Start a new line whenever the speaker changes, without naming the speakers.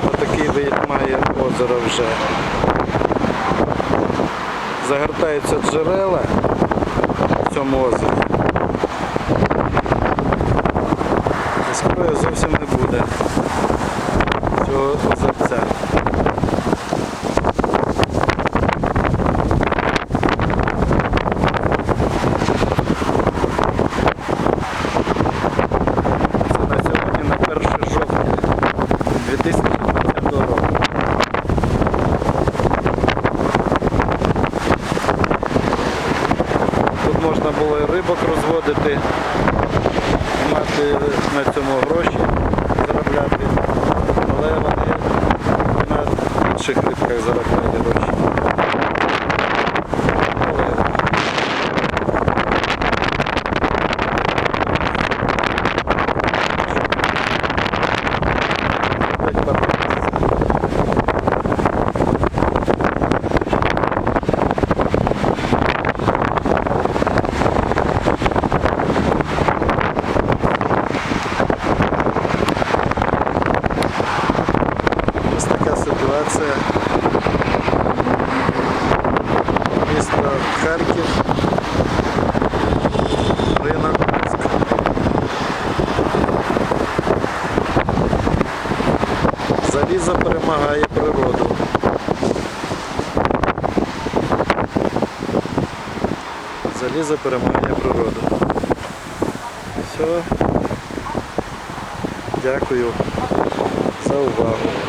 отакий вид має озеро вже. Загортаються джерела в цьому озері. І скоро зовсім не буде цього озерця. Це на сьогодні на 1 жовтня 2020 року. Тут можна було і рибок розводити, мати на цьому гроші, заробляти, але вони на інших рибках заробляють гроші. Ось така ситуація. Місто Харків, ринок Луцьк. Залізо перемагає природу. Залізо перемагає природу. Все. Дякую за увагу.